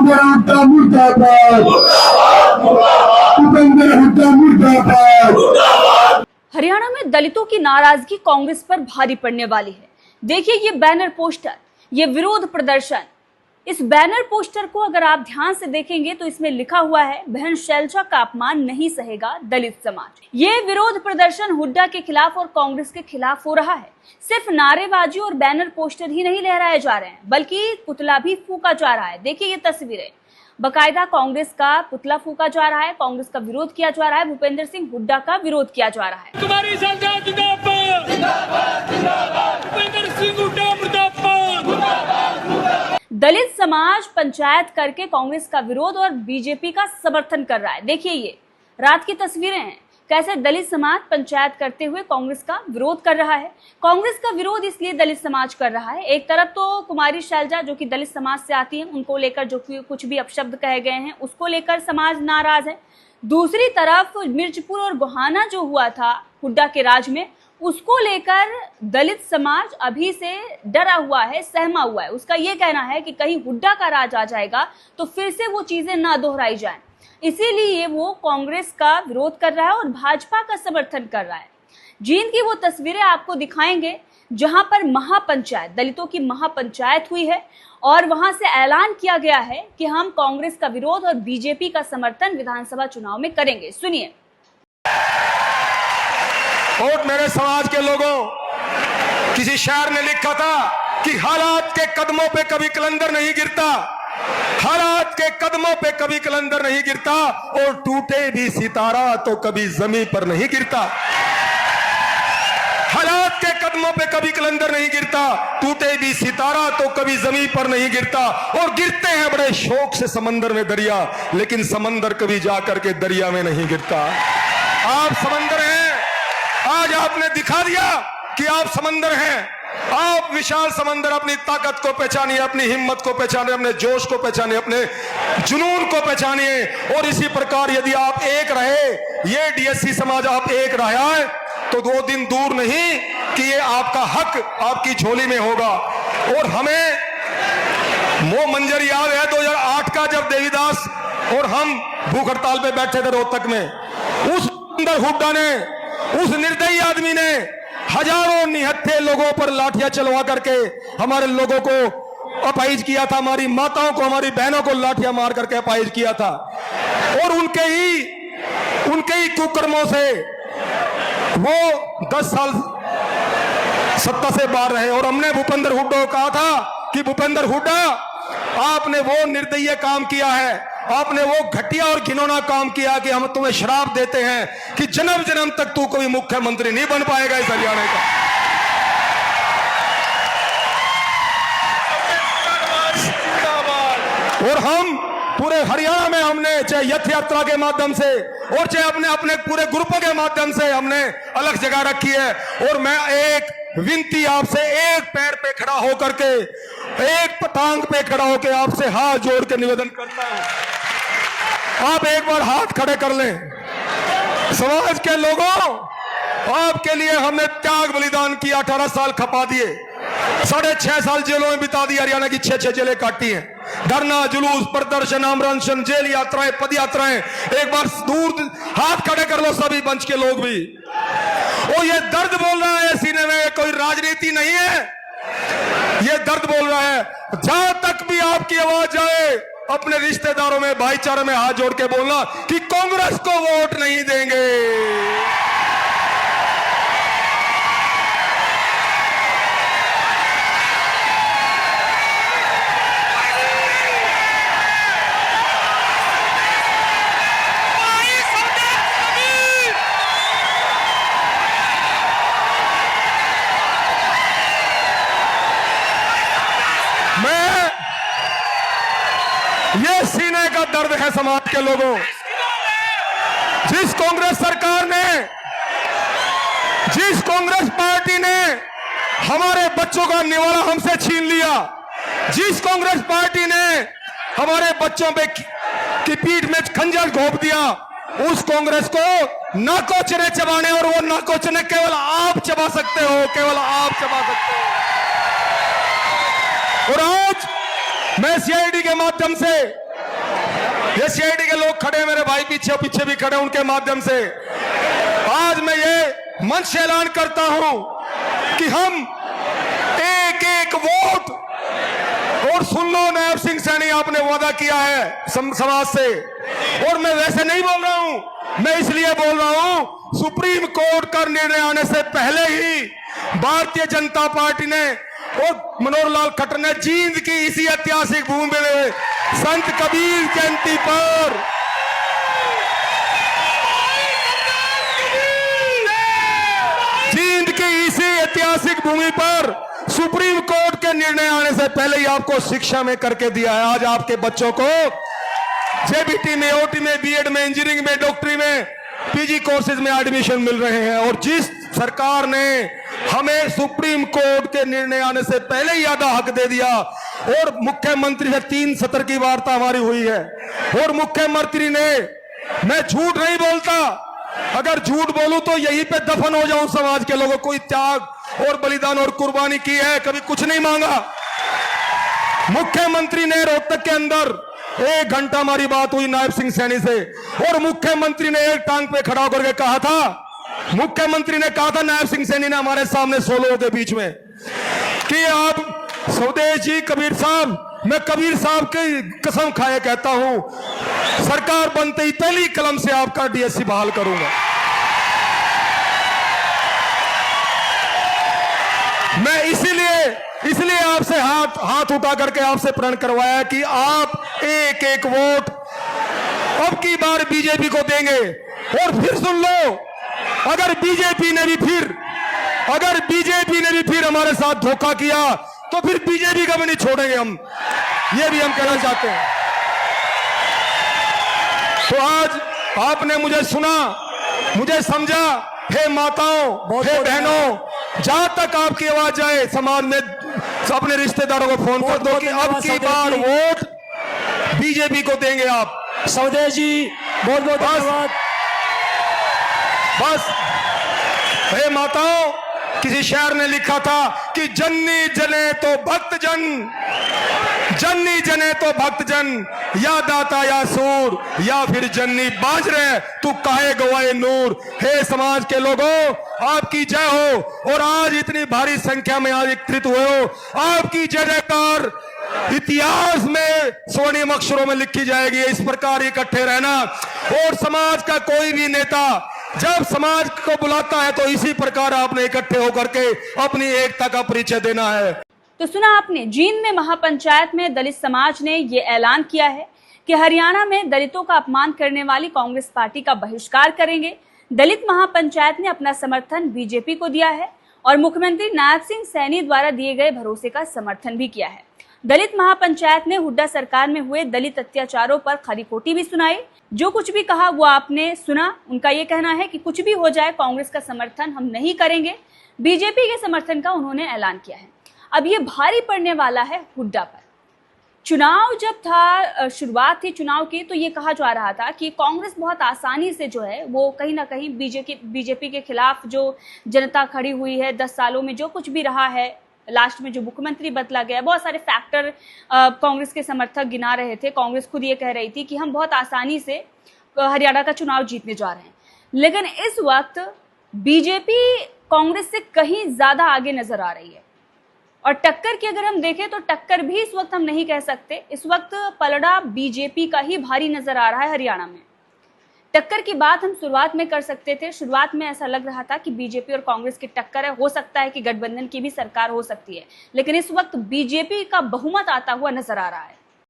भूपेंद्र हुड्डा मुर्दाबाद, भूपेंद्र हुड्डा मुर्दाबाद। हरियाणा में दलितों की नाराजगी कांग्रेस पर भारी पड़ने वाली है। देखिए ये बैनर पोस्टर, ये विरोध प्रदर्शन। इस बैनर पोस्टर को अगर आप ध्यान से देखेंगे तो इसमें लिखा हुआ है, बहन शैलजा का अपमान नहीं सहेगा दलित समाज। ये विरोध प्रदर्शन हुड्डा के खिलाफ और कांग्रेस के खिलाफ हो रहा है। सिर्फ नारेबाजी और बैनर पोस्टर ही नहीं लहराए जा रहे हैं, बल्कि पुतला भी फूका जा रहा है। देखिए ये तस्वीरें, बकायदा कांग्रेस का पुतला फूका जा रहा है, कांग्रेस का विरोध किया जा रहा है, भूपेंद्र सिंह हुड्डा का विरोध किया जा रहा है। तुम्हारी सरकार जिंदाबाद, जिंदाबाद, जिंदाबाद, भूपेंद्र सिंह हुड्डा मुर्दाबाद। दलित समाज पंचायत करके कांग्रेस का विरोध और बीजेपी का समर्थन कर रहा है। देखिए ये रात की तस्वीरें हैं, कैसे दलित समाज पंचायत करते हुए कांग्रेस का विरोध कर रहा है। कांग्रेस का विरोध इसलिए दलित समाज कर रहा है, एक तरफ तो कुमारी शैलजा जो कि दलित समाज से आती है, उनको लेकर जो कि कुछ भी अपशब्द कहे गए हैं उसको लेकर समाज नाराज है। दूसरी तरफ मिर्चपुर और गोहाना जो हुआ था हुड्डा के राज में, उसको लेकर दलित समाज अभी से डरा हुआ है, सहमा हुआ है। उसका ये कहना है कि कहीं हुड्डा का राज आ जाएगा तो फिर से वो चीजें ना दोहराई जाएं। इसीलिए वो कांग्रेस का विरोध कर रहा है और भाजपा का समर्थन कर रहा है। जींद की वो तस्वीरें आपको दिखाएंगे जहां पर महापंचायत, दलितों की महापंचायत हुई है और वहां से ऐलान किया गया है कि हम कांग्रेस का विरोध और बीजेपी का समर्थन विधानसभा चुनाव में करेंगे। सुनिए। और मेरे समाज के लोगों, किसी शायर ने लिखा था कि हालात के कदमों पे कभी कलंदर नहीं गिरता, हालात के कदमों पे कभी कलंदर नहीं गिरता, और टूटे भी सितारा तो कभी जमीन पर नहीं गिरता। हालात के कदमों पे कभी कलंदर नहीं गिरता, टूटे भी सितारा तो कभी जमीन पर नहीं गिरता। और गिरते हैं बड़े शौक से समंदर में दरिया, लेकिन समंदर कभी जाकर के दरिया में नहीं गिरता। आप समंदर हैं, आज आपने दिखा दिया कि आप समंदर हैं। आप विशाल समंदर, अपनी ताकत को पहचानिए, अपनी हिम्मत को पहचानिए, अपने जोश को पहचानिए, अपने जुनून को पहचानिए। और इसी प्रकार यदि आप एक रहे, ये डीएससी समाज आप एक रहा है, तो 2 दिन दूर नहीं कि ये आपका हक आपकी झोली में होगा। और हमें वो मंजर याद है 2008 का, जब देवीदास और हम भूख हड़ताल पे बैठे थे रोहतक में। उस अंदर हुड्डा ने, उस निर्दयी आदमी ने हजारों निहत्थे लोगों पर लाठियां चलवा करके हमारे लोगों को अपाहिज किया था, हमारी माताओं को, हमारी बहनों को लाठियां मार करके अपाहिज किया था। और उनके ही कुकर्मों से वो 10 साल सत्ता से बाहर रहे। और हमने भूपेंद्र हुड्डा को कहा था कि भूपेंद्र हुड्डा, आपने वो निर्दयी काम किया है, आपने वो घटिया और घिनौना काम किया कि हम तुम्हें श्राप देते हैं कि जन्म जन्म तक तू कोई मुख्यमंत्री नहीं बन पाएगा इस हरियाणा का। और हम पूरे हरियाणा में हमने चाहे यथ यात्रा के माध्यम से और चाहे अपने पूरे ग्रुपों के माध्यम से हमने अलग जगह रखी है। और मैं एक विनती आपसे, एक पैर पे खड़ा होकर के, एक टांग पे खड़ा होकर आपसे हाथ जोड़ के निवेदन करता हूं, आप एक बार हाथ खड़े कर लें। समाज के लोगों, आपके लिए हमने त्याग बलिदान किया, 18 साल खपा दिए, 6.5 साल जेलों में बिता दी, हरियाणा की 6 जेलें काटी हैं। धरना, जुलूस, प्रदर्शन, आमरण, जेल यात्राएं, पद यात्राएं, एक बार दूर हाथ खड़े कर लो सभी मंच के लोग भी। ओ ये दर्द बोल रहा है सीने में, कोई राजनीति नहीं है, ये दर्द बोल रहा है। जहां तक भी आपकी आवाज जाए, अपने रिश्तेदारों में, भाईचारे में हाथ जोड़ के बोलना कि कांग्रेस को वोट नहीं देंगे। ये सीने का दर्द है समाज के लोगों। जिस कांग्रेस सरकार ने, जिस कांग्रेस पार्टी ने हमारे बच्चों का निवाला हमसे छीन लिया, जिस कांग्रेस पार्टी ने हमारे बच्चों पे की पीठ में खंजर घोंप दिया, उस कांग्रेस को नाकोचने चबाने, और वो नाकोचने केवल आप चबा सकते हो, केवल आप चबा सकते हो। और आज मैं सीआईडी के माध्यम से ये सीआईडी के लोग खड़े हैं, मेरे भाई पीछे पीछे भी खड़े, उनके माध्यम से आज मैं ये मंच से ऐलान करता हूं कि हम एक एक वोट, और सुन लो नायब सिंह सैनी, आपने वादा किया है समाज से, और मैं वैसे नहीं बोल रहा हूं, मैं इसलिए बोल रहा हूं सुप्रीम कोर्ट का निर्णय आने से पहले ही भारतीय जनता पार्टी ने और मनोहर लाल खट्टर ने जींद की इसी ऐतिहासिक भूमि में संत कबीर जयंती पर जींद की इसी ऐतिहासिक भूमि पर सुप्रीम कोर्ट के निर्णय आने से पहले ही आपको शिक्षा में करके दिया है। आज आपके बच्चों को जेबीटी में, ओटी में, बीएड में, इंजीनियरिंग में, डॉक्टरी में, पीजी कोर्सेज में एडमिशन मिल रहे हैं। और जिस सरकार ने हमें सुप्रीम कोर्ट के निर्णय आने से पहले ही आधा हक दे दिया, और मुख्यमंत्री से 3 सत्र की वार्ता हमारी हुई है, और मुख्यमंत्री ने, मैं झूठ नहीं बोलता, अगर झूठ बोलूं तो यहीं पे दफन हो जाऊं, समाज के लोगों को त्याग और बलिदान और कुर्बानी की है, कभी कुछ नहीं मांगा। मुख्यमंत्री ने रोहतक के अंदर 1 घंटा हमारी बात हुई नायब सिंह सैनी से, और मुख्यमंत्री ने एक टांग पे खड़ा होकर के कहा था, मुख्यमंत्री ने कहा था नायब सिंह सैनी ने हमारे सामने 100 लोगों के बीच में, कि आप स्वदेश जी कबीर साहब, मैं कबीर साहब की कसम खाए कहता हूं, सरकार बनते ही पहली कलम से आपका डीएससी बहाल करूंगा। मैं इसलिए आपसे हाथ उठा करके आपसे प्रण करवाया कि आप एक एक वोट अब की बार बीजेपी को देंगे। और फिर सुन लो, अगर बीजेपी ने भी फिर हमारे साथ धोखा किया तो फिर बीजेपी का भी नहीं छोड़ेंगे हम, ये भी हम कहना चाहते हैं। तो आज आपने मुझे सुना, मुझे समझा, हे माताओं, हे बहनों, जहां तक आपकी आवाज जाए समाज में, अपने रिश्तेदारों को फोन कर दो कि अब की बार वोट बीजेपी को देंगे आप। स्वदेश जी बहुत बहुत धन्यवाद। बस हे माताओं, किसी शायर ने लिखा था कि जन्नी जने तो भक्त जन, जन्नी जने तो भक्त जन, या दाता या सूर, या फिर जन्नी बाज रहे तू काहे गवाए नूर। हे समाज के लोगों, आपकी जय हो, और आज इतनी भारी संख्या में आज एकत्रित हुए हो, आपकी जय जयकार इतिहास में स्वर्णिम अक्षरों में लिखी जाएगी। इस प्रकार इकट्ठे रहना, और समाज का कोई भी नेता जब समाज को बुलाता है तो इसी प्रकार आपने इकट्ठे होकर के अपनी एकता का परिचय देना है। तो सुना आपने, जींद में महापंचायत में दलित समाज ने ये ऐलान किया है कि हरियाणा में दलितों का अपमान करने वाली कांग्रेस पार्टी का बहिष्कार करेंगे। दलित महापंचायत ने अपना समर्थन बीजेपी को दिया है और मुख्यमंत्री नायब सिंह सैनी द्वारा दिए गए भरोसे का समर्थन भी किया है। दलित महापंचायत ने हुड्डा सरकार में हुए दलित अत्याचारों पर खरी खोटी भी सुनाई। जो कुछ भी कहा वो आपने सुना। उनका ये कहना है कि कुछ भी हो जाए कांग्रेस का समर्थन हम नहीं करेंगे। बीजेपी के समर्थन का उन्होंने ऐलान किया है। अब ये भारी पड़ने वाला है हुड्डा पर। चुनाव जब था, शुरुआत थी चुनाव की, तो ये कहा जा रहा था कि कांग्रेस बहुत आसानी से जो है वो कहीं ना कहीं बीजेपी के खिलाफ जो जनता खड़ी हुई है, 10 सालों में जो कुछ भी रहा है, लास्ट में जो मुख्यमंत्री बदला गया, बहुत सारे फैक्टर कांग्रेस के समर्थक गिना रहे थे। कांग्रेस खुद ये कह रही थी कि हम बहुत आसानी से हरियाणा का चुनाव जीतने जा रहे हैं। लेकिन इस वक्त बीजेपी कांग्रेस से कहीं ज्यादा आगे नजर आ रही है। और टक्कर की अगर हम देखें तो टक्कर भी इस वक्त हम नहीं कह सकते। इस वक्त पलड़ा बीजेपी का ही भारी नजर आ रहा है हरियाणा में। टक्कर की बात हम शुरुआत में कर सकते थे। शुरुआत में ऐसा लग रहा था कि बीजेपी और कांग्रेस की टक्कर है, हो सकता है कि गठबंधन की भी सरकार हो सकती है, लेकिन इस वक्त बीजेपी का बहुमत आता हुआ नजर आ रहा है।